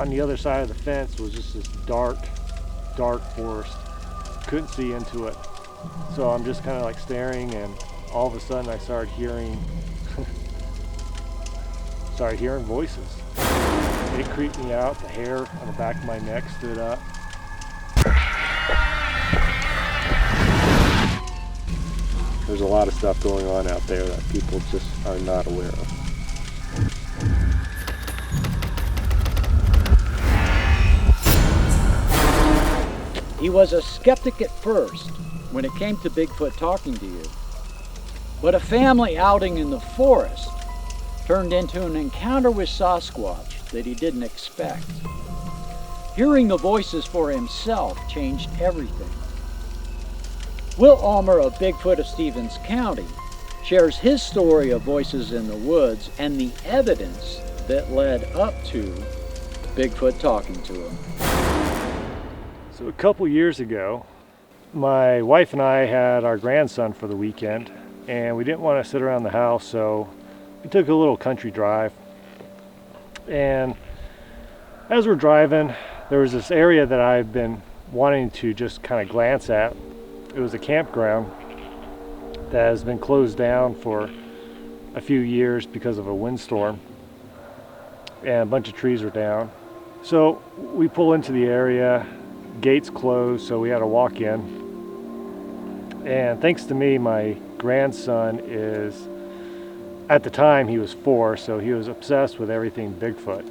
On the other side of the fence was just this dark forest. Couldn't see into it. So I'm just kind of like staring, and all of a sudden I started hearing voices. It creeped me out. The hair on the back of my neck stood up. There's a lot of stuff going on out there that people just are not aware of. He was a skeptic at first when it came to Bigfoot talking to you. But a family outing in the forest turned into an encounter with Sasquatch that he didn't expect. Hearing the voices for himself changed everything. Will Ulmer of Bigfoot of Stevens County shares his story of voices in the woods and the evidence that led up to Bigfoot talking to him. So a couple years ago, my wife and I had our grandson for the weekend, and we didn't want to sit around the house, so we took a little country drive. And as we're driving, there was this area that I've been wanting to just kind of glance at. It was a campground that has been closed down for a few years because of a windstorm, and a bunch of trees were down. So we pull into the area. Gates closed, so we had to walk in. And thanks to me, my grandson is, at the time he was 4, so he was obsessed with everything Bigfoot.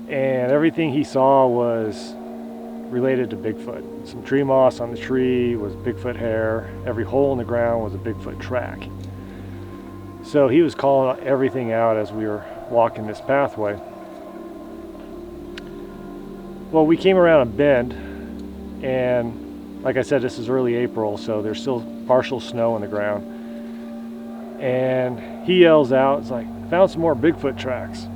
And everything he saw was related to Bigfoot. Some tree moss on the tree was Bigfoot hair. Every hole in the ground was a Bigfoot track. So he was calling everything out as we were walking this pathway. Well, we came around a bend, and like I said, this is early April, so there's still partial snow on the ground. And he yells out, it's like, found some more Bigfoot tracks.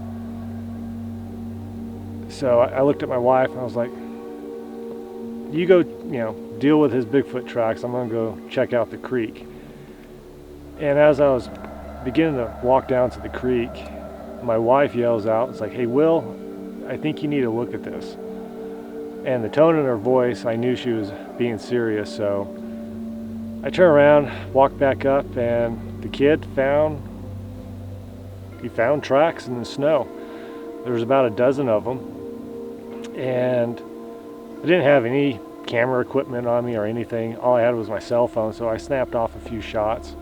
So I looked at my wife and I was like, you go, deal with his Bigfoot tracks. I'm gonna go check out the creek. And as I was beginning to walk down to the creek, my wife yells out, it's like, hey Will, I think you need to look at this. And the tone in her voice, I knew she was being serious, so I turned around, walked back up, and the kid found tracks in the snow. There was about a dozen of them, and I didn't have any camera equipment on me or anything. All I had was my cell phone, so I snapped off a few shots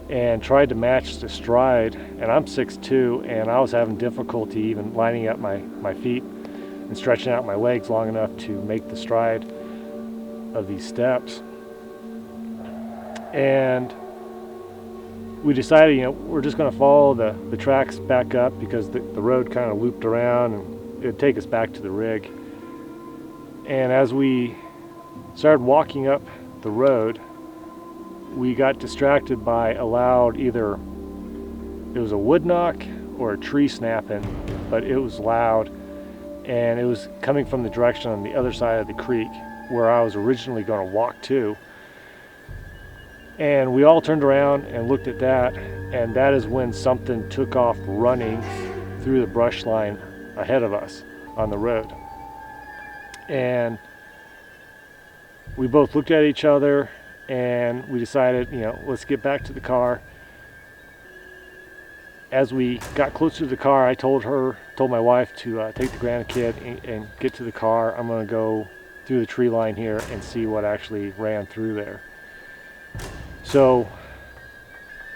and tried to match the stride. And I'm 6'2", and I was having difficulty even lining up my feet and stretching out my legs long enough to make the stride of these steps. And we decided, we're just going to follow the tracks back up because the road kind of looped around and it would take us back to the rig. And as we started walking up the road, we got distracted by a loud, either it was a wood knock or a tree snapping, but it was loud. And it was coming from the direction on the other side of the creek where I was originally going to walk to. And we all turned around and looked at that, and that is when something took off running through the brush line ahead of us on the road. And we both looked at each other and we decided, let's get back to the car. As we got closer to the car, I told my wife to take the grandkid and get to the car. I'm going to go through the tree line here and see what actually ran through there. So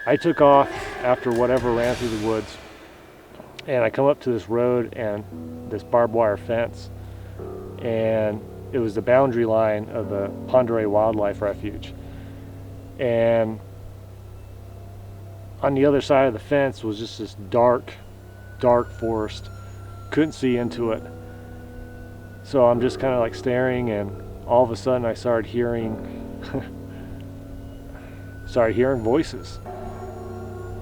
I took off after whatever ran through the woods, and I come up to this road and this barbed wire fence, and it was the boundary line of the Pend Oreille Wildlife Refuge. And on the other side of the fence was just this dark forest. Couldn't see into it. So I'm just kind of like staring, and all of a sudden I started hearing voices.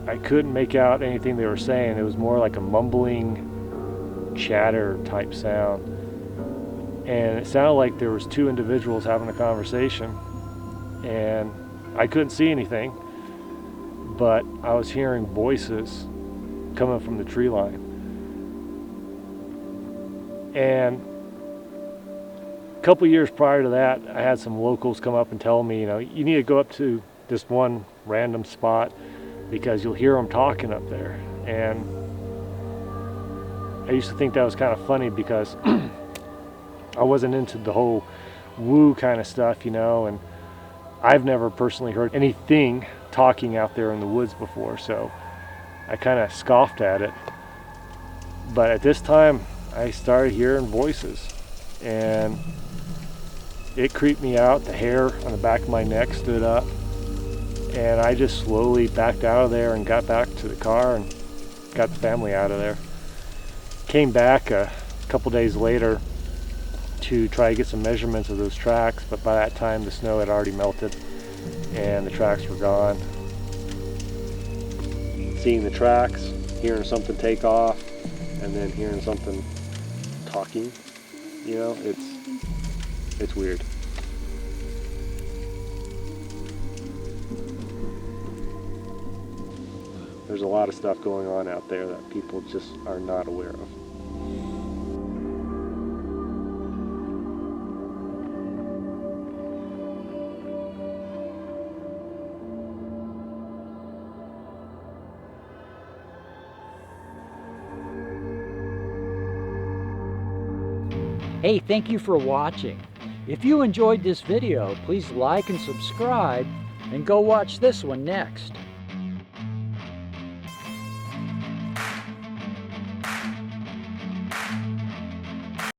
I couldn't make out anything they were saying. It was more like a mumbling chatter type sound. And it sounded like there was 2 individuals having a conversation, and I couldn't see anything, but I was hearing voices coming from the tree line. And a couple years prior to that, I had some locals come up and tell me, you know, you need to go up to this one random spot because you'll hear them talking up there. And I used to think that was kind of funny because I wasn't into the whole woo kind of stuff, you know, and I've never personally heard anything talking out there in the woods before, so I kind of scoffed at it. But at this time, I started hearing voices, and it creeped me out. The hair on the back of my neck stood up, and I just slowly backed out of there and got back to the car and got the family out of there. Came back a couple days later to try to get some measurements of those tracks, but by that time the snow had already melted and the tracks were gone. Seeing the tracks, hearing something take off, and then hearing something talking, you know, it's weird. There's a lot of stuff going on out there that people just are not aware of. Hey, thank you for watching. If you enjoyed this video, please like and subscribe, and go watch this one next.